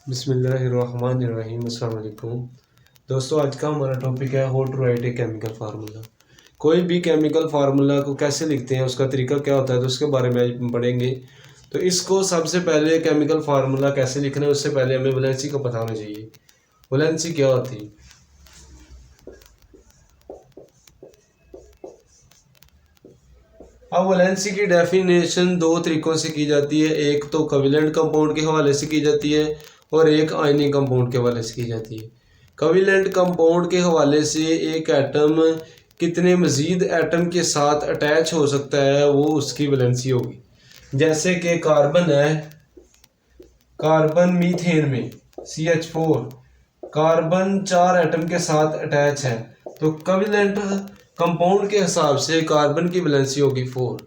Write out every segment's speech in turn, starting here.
बिस्मिल्लाहिर्रहमानिर्रहीम। अस्सलाम वालेकुम दोस्तों, आज का हमारा टॉपिक है how to write a chemical formula. कोई भी केमिकल फार्मूला को कैसे लिखते हैं, उसका तरीका क्या होता है, तो उसके बारे में आज हम पढ़ेंगे। तो इसको सबसे पहले केमिकल फार्मूला कैसे लिखना है उससे पहले हमें वैलेंसी को पता होना चाहिए। वैलेंसी क्या होती है? अब वैलेंसी की डेफिनेशन दो तरीकों से की जाती है। एक तो कोवेलेंट कंपाउंड के हवाले से की जाती है और एक आयनिक कंपाउंड के हवाले से की जाती है। कोवेलेंट कंपाउंड के हवाले से एक एटम कितने मज़ीद एटम के साथ अटैच हो सकता है, वो उसकी वैलेंसी होगी। जैसे कि कार्बन है, कार्बन मीथेन में CH4 कार्बन 4 एटम के साथ अटैच है, तो कोवेलेंट कंपाउंड के हिसाब से कार्बन की वैलेंसी होगी 4।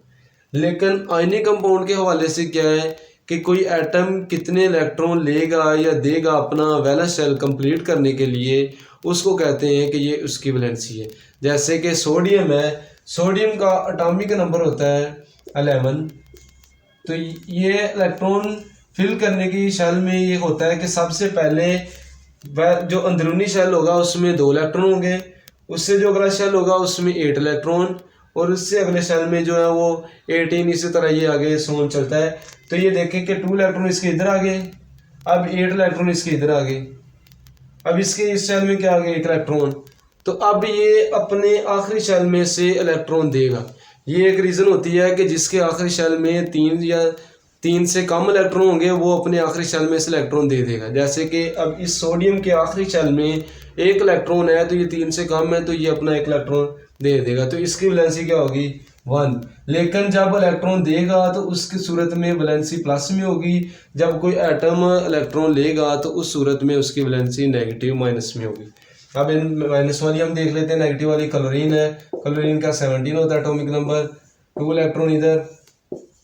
लेकिन आयनिक कंपाउंड के हवाले से क्या है कि कोई एटम कितने इलेक्ट्रॉन लेगा या देगा अपना वैलेंस शेल कंप्लीट करने के लिए, उसको कहते हैं कि ये उसकी वैलेंसी है। जैसे कि सोडियम है, सोडियम का एटॉमिक नंबर होता है 11। तो ये इलेक्ट्रॉन फिल करने की शेल में ये होता है कि सबसे पहले वह जो अंदरूनी शेल होगा उसमें 2 इलेक्ट्रॉन होंगे, उससे जो अगला शेल होगा उसमें 8 इलेक्ट्रॉन, और उससे अगले शेल में जो है वो 18। इसी तरह ये आगे सोन चलता है। तो ये देखें कि 2 इलेक्ट्रॉन इसके इधर आ गए, अब 8 इलेक्ट्रॉन इसके इधर आ गए, अब इसके इस शेल में क्या आ गया, 1 इलेक्ट्रॉन। तो अब ये अपने आखिरी शेल में से इलेक्ट्रॉन देगा। ये एक रीज़न होती है कि जिसके आखिरी शेल में 3 या 3 से कम इलेक्ट्रॉन होंगे वो अपने आखिरी शेल में से इलेक्ट्रॉन दे देगा। जैसे कि अब इस सोडियम के आखिरी शेल में 1 इलेक्ट्रॉन है, तो ये 3 से कम है, तो ये अपना 1 इलेक्ट्रॉन दे देगा। तो इसकी वैलेंसी क्या होगी, 1। लेकिन जब इलेक्ट्रॉन देगा तो उसकी सूरत में वैलेंसी प्लस में होगी, जब कोई एटम इलेक्ट्रॉन लेगा तो उस सूरत में उसकी वैलेंसी नेगेटिव माइनस में होगी। अब इन माइनस वाली हम देख लेते हैं। नेगेटिव वाली क्लोरीन है, क्लोरीन का 17 होता है एटॉमिक नंबर, 2 इलेक्ट्रॉन इधर,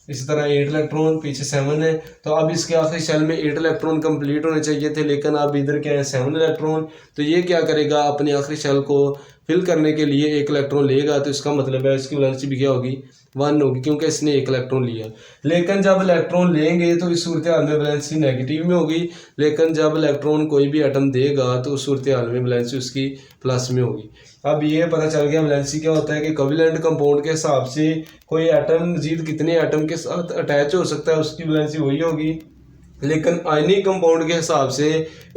इसी तरह 8 इलेक्ट्रॉन, पीछे 7 है। तो अब इसके आखिरी शेल में 8 इलेक्ट्रॉन कंप्लीट होने चाहिए थे, लेकिन अब इधर क्या है, 7 इलेक्ट्रॉन। तो ये क्या करेगा, अपने आखिरी शेल को फिल करने के लिए 1 इलेक्ट्रॉन लेगा, तो इसका मतलब है इसकी वैलेंसी भी क्या होगी, 1 होगी, क्योंकि इसने 1 इलेक्ट्रॉन लिया। लेकिन जब इलेक्ट्रॉन लेंगे तो इस सूरत हाल में वैलेंसी नेगेटिव में होगी, लेकिन जब इलेक्ट्रॉन कोई भी एटम देगा तो उस सूरत हाल में वैलेंसी उसकी प्लस में होगी। अब ये पता चल गया वैलेंसी क्या होता है कि कोवेलेंट कंपाउंड के हिसाब से कोई एटम मजीद कितने एटम के साथ अटैच हो सकता है, उसकी वैलेंसी वही होगी। लेकिन आयनिक कंपाउंड के हिसाब से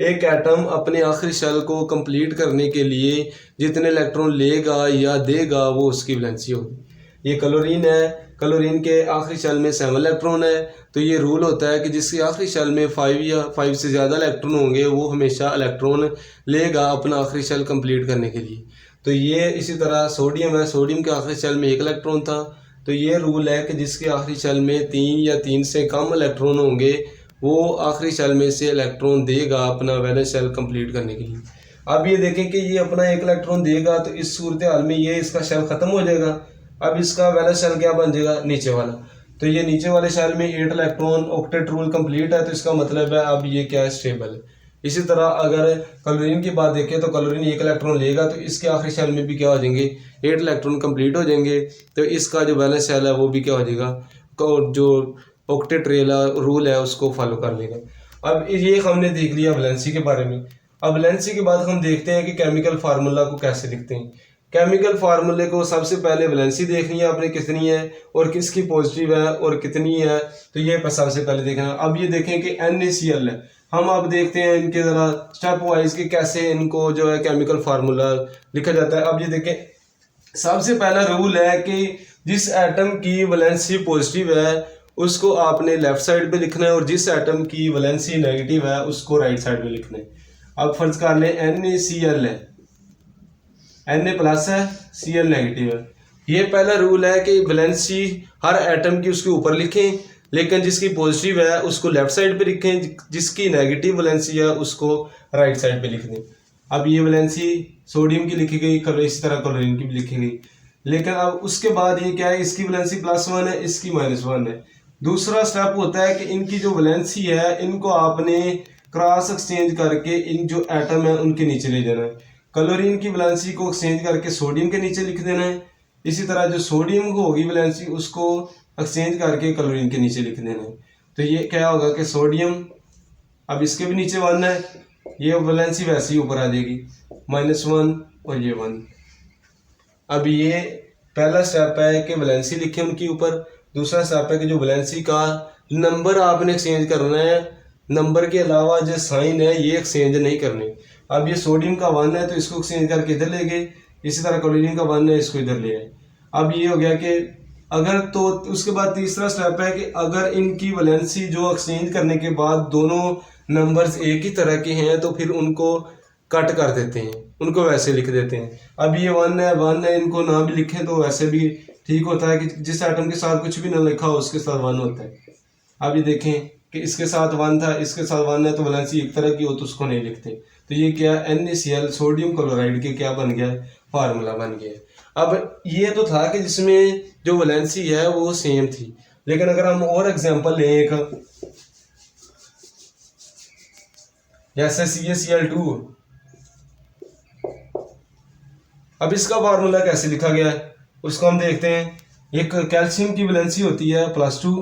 एक एटम अपने आखिरी शेल को कंप्लीट करने के लिए जितने इलेक्ट्रॉन लेगा या देगा वो उसकी वैलेंसी होगी। ये क्लोरीन है, क्लोरीन के आखिरी शेल में 7 इलेक्ट्रॉन है। तो ये रूल होता है कि जिसके आखिरी शेल में 5 या 5 से ज़्यादा इलेक्ट्रॉन होंगे वो हमेशा इलेक्ट्रॉन लेगा अपना आखिरी शेल कंप्लीट करने के लिए। तो ये इसी तरह सोडियम है, सोडियम के आखिरी शेल में 1 इलेक्ट्रॉन था। तो ये रूल है कि जिसके आखिरी शेल में 3 या 3 से कम इलेक्ट्रॉन होंगे वो आखिरी शेल में से इलेक्ट्रॉन देगा अपना वैलेंस शेल कंप्लीट करने के लिए। अब ये देखें कि ये अपना 1 इलेक्ट्रॉन देगा, तो इस सूरत हाल में ये इसका शेल ख़त्म हो जाएगा। अब इसका वैलेंस शेल क्या बन जाएगा, नीचे वाला। तो ये नीचे वाले शेल में 8 इलेक्ट्रॉन, ऑक्टेट रूल कंप्लीट है, तो इसका मतलब है अब ये क्या है, स्टेबल है। इसी तरह अगर क्लोरीन की बात देखें तो क्लोरीन 1 इलेक्ट्रॉन लेगा, तो इसके आखिरी शेल में भी क्या हो जाएंगे, 8 इलेक्ट्रॉन कंप्लीट हो जाएंगे। तो इसका जो वैलेंस शेल है वो भी क्या हो जाएगा, जो ऑक्टेट रूल है उसको फॉलो कर लेगा। अब ये हमने देख लिया वैलेंसी के बारे में। अब वैलेंसी के बाद हम देखते हैं कि केमिकल फार्मूला को कैसे लिखते हैं। केमिकल फार्मूले को सबसे पहले वैलेंसी देखनी है आपने कितनी है और किसकी पॉजिटिव है और कितनी है, तो ये सबसे पहले देखना है। अब ये देखें कि NaCl है। हम अब देखते हैं इनके ज़रा स्टेप वाइज कि कैसे इनको जो है केमिकल फार्मूला लिखा जाता है। अब ये देखें, सबसे पहला रूल है कि जिस एटम की वैलेंसी पॉजिटिव है उसको आपने लेफ्ट साइड पे लिखना है, और जिस एटम की वैलेंसी नेगेटिव है उसको राइट साइड पे लिखना है। अब फर्ज कर लें NaCl है, Na प्लस है, Cl नेगेटिव है। ये पहला रूल है कि वैलेंसी हर एटम की उसके ऊपर लिखें, लेकिन जिसकी पॉजिटिव है उसको लेफ्ट साइड पे लिखें, जिसकी नेगेटिव वैलेंसी है उसको राइट साइड पे लिख दें। अब ये वैलेंसी सोडियम की लिखी गई, इसी तरह क्लोरीन की भी लिखी गई। लेकिन अब उसके बाद ये क्या है, इसकी वैलेंसी +1 है, इसकी -1 है। दूसरा स्टेप होता है कि इनकी जो वैलेंसी है इनको आपने क्रॉस एक्सचेंज करके इन जो एटम है उनके नीचे ले जाना है। क्लोरीन की वैलेंसी को एक्सचेंज करके सोडियम के नीचे लिख देना है। इसी तरह जो सोडियम को होगी वैलेंसी उसको एक्सचेंज करके क्लोरीन के नीचे लिख देना है। तो ये क्या होगा कि सोडियम अब इसके भी नीचे 1 है, ये वैलेंसी वैसे ही ऊपर आ जाएगी -1 और ये 1। अब ये पहला स्टेप है कि वैलेंसी लिखें उनके ऊपर। दूसरा स्टेप है कि जो वैलेंसी का नंबर आपने एक्सचेंज करना है, नंबर के अलावा जो साइन है ये एक्सचेंज नहीं करने। अब ये सोडियम का 1 है तो इसको एक्सचेंज करके इधर ले गए, इसी तरह क्लोरीन का 1 है इसको इधर ले आए। अब ये हो गया कि अगर तो उसके बाद तीसरा स्टेप है कि अगर इनकी वैलेंसी जो एक्सचेंज करने के बाद दोनों नंबर्स एक ही तरह के हैं तो फिर उनको कट कर देते हैं, उनको वैसे लिख देते हैं। अब ये 1 है, इनको ना भी लिखें तो वैसे भी ठीक होता है कि जिस आइटम के साथ कुछ भी ना लिखा हो उसके साथ 1 होता है। अब ये देखें कि इसके साथ 1 था, इसके साथ 1 है तो वैलेंसी एक तरह की हो तो उसको नहीं लिखते। तो ये क्या NaCl सोडियम क्लोराइड के क्या बन गया, फार्मूला बन गया। अब ये तो था कि जिसमें जो वैलेंसी है वो सेम थी, लेकिन अगर हम और एग्जांपल लें एक, जैसे CaCl2, अब इसका फार्मूला कैसे लिखा गया है उसको हम देखते हैं। एक कैल्शियम की वैलेंसी होती है +2,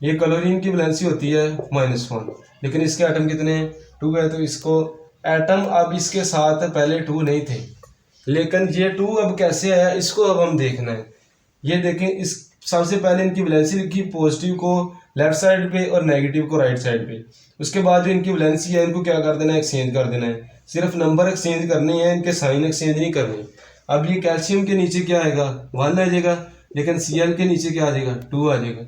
ये क्लोरीन की वैलेंसी होती है -1, लेकिन इसके एटम कितने हैं, 2 है। तो इसको एटम अब इसके साथ पहले 2 नहीं थे, लेकिन ये 2 अब कैसे आया इसको अब हम देखना है। ये देखें, इस सबसे पहले इनकी वैलेंसी लिखी, पॉजिटिव को लेफ्ट साइड पे और नेगेटिव को राइट साइड पे। उसके बाद जो इनकी वैलेंसी है इनको क्या कर देना है, एक्सचेंज कर देना है। सिर्फ नंबर एक्सचेंज करने हैं, इनके साइन एक्सचेंज नहीं करने। अब ये कैल्शियम के नीचे क्या आएगा, 1 आ जाएगा, लेकिन Cl के नीचे क्या आ जाएगा, 2 आ जाएगा,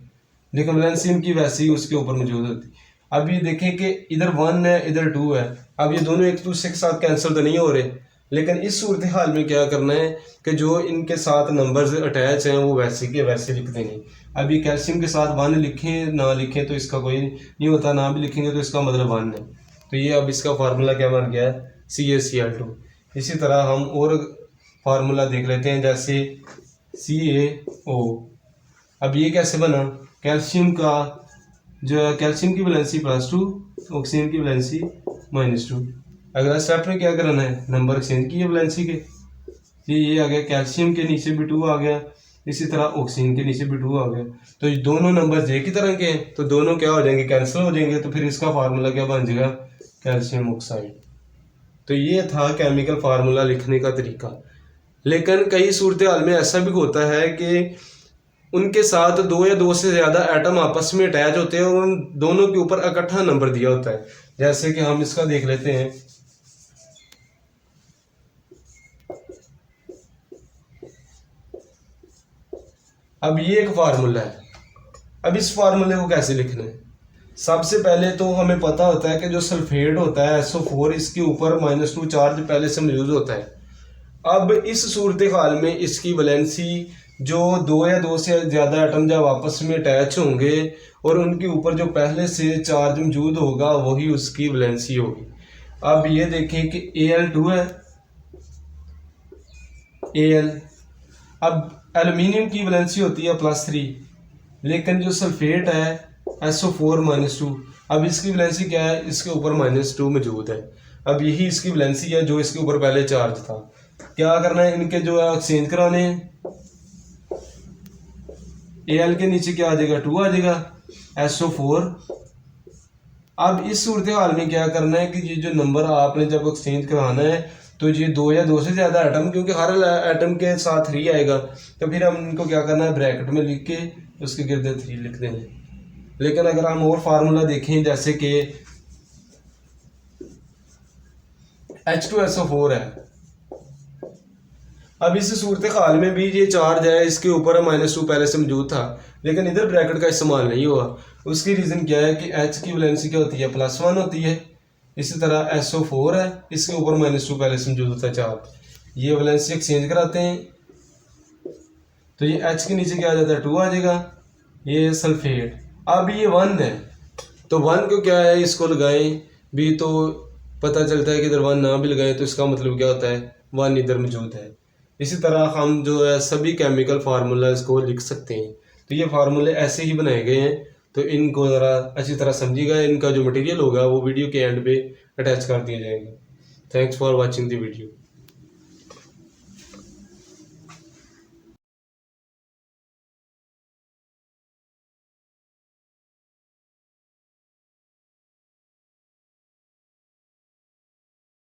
लेकिन वैलेंसी इनकी वैसे ही उसके ऊपर मौजूद होती। अब ये देखें कि इधर 1 है इधर 2 है, अब ये दोनों एक दूसरे के साथ कैंसिल तो नहीं हो रहे, लेकिन इस सूरत हाल में क्या करना है कि जो इनके साथ नंबर्स अटैच हैं वो वैसे के वैसे लिख देंगे। अब ये कैल्शियम के साथ 1 लिखें ना लिखें तो इसका कोई नहीं होता, ना भी लिखेंगे तो इसका मतलब 1 है। तो ये अब इसका फार्मूला क्या बन गया है, CaCl2। इसी तरह हम और फार्मूला देख लेते हैं, जैसे CaO। अब ये कैसे बना, कैल्शियम का जो है कैल्शियम की वैलेंसी +2, ऑक्सीजन की वैलेंसी -2। अगला स्टेप में क्या करना है, नंबर एक्सचेंज की वैलेंसी के। ये आ गया, कैल्शियम के नीचे भी 2 आ गया, इसी तरह ऑक्सीजन के नीचे भी 2 आ गया। तो ये दोनों नंबर्स एक ही तरह के हैं तो दोनों क्या हो जाएंगे, कैंसिल हो जाएंगे। तो फिर इसका फार्मूला क्या बन जाएगा, कैल्शियम ऑक्साइड। तो ये था केमिकल फार्मूला लिखने का तरीका। लेकिन कई सूरत हाल में ऐसा भी होता है कि उनके साथ 2 या 2 से ज़्यादा एटम आपस में अटैच होते हैं और उन दोनों के ऊपर इकट्ठा नंबर दिया होता है। जैसे कि हम इसका देख लेते हैं, अब ये एक फार्मूला है। अब इस फार्मूले को कैसे लिखना है, सबसे पहले तो हमें पता होता है कि जो सल्फेट होता है SO4, इसके ऊपर -2 चार्ज पहले से मौजूद होता है। अब इस सूरत हाल में इसकी वैलेंसी जो 2 या 2 से ज़्यादा एटम जब आपस में अटैच होंगे और उनके ऊपर जो पहले से चार्ज मौजूद होगा वही उसकी वैलेंसी होगी। अब ये देखें कि Al2 है, Al। अब एल्युमिनियम की वैलेंसी होती है +3, लेकिन जो सल्फेट है SO4 -2, अब इसकी वैलेंसी क्या है, इसके ऊपर -2 मौजूद है। अब यही इसकी वैलेंसी है जो इसके ऊपर पहले चार्ज था। क्या करना है, इनके जो है एक्सचेंज कराने हैं। Al के नीचे क्या आ जाएगा, 2 आ जाएगा, SO4। अब इस सूरत हाल में क्या करना है कि ये जो नंबर आपने जब एक्सचेंज कराना है तो ये 2 या 2 से ज़्यादा एटम, क्योंकि हर एटम के साथ 3 आएगा, तो फिर हम इनको क्या करना है, ब्रैकेट में लिख के उसके गिर्द 3 लिख देंगे। लेकिन अगर हम और फार्मूला देखें, जैसे कि H2SO4 है, अब इस सूरत हाल में भी ये चार्ज है इसके ऊपर -2 पहले से मौजूद था, लेकिन इधर ब्रैकेट का इस्तेमाल नहीं हुआ। उसकी रीज़न क्या है कि H की वैलेंसी क्या होती है, +1 होती है। इसी तरह SO4 है, इसके ऊपर -2 पहले से मौजूद होता है चार्ज। ये वैलेंसी एक्सचेंज कराते हैं तो ये H के नीचे क्या आ जाता है, 2 आ जाएगा, ये सल्फेट। अब ये 1 है तो 1 को क्या है, इसको लगाएं भी तो पता चलता है कि इधर 1 ना भी लगाएं तो इसका मतलब क्या होता है, 1 इधर मौजूद है। इसी तरह हम जो है सभी केमिकल फार्मूलाज को लिख सकते हैं। तो ये फार्मूले ऐसे ही बनाए गए हैं, तो इनको ज़रा अच्छी तरह समझिएगा। इनका जो मटेरियल होगा वो वीडियो के एंड पे अटैच कर दिया जाएगा। Thanks for watching the video.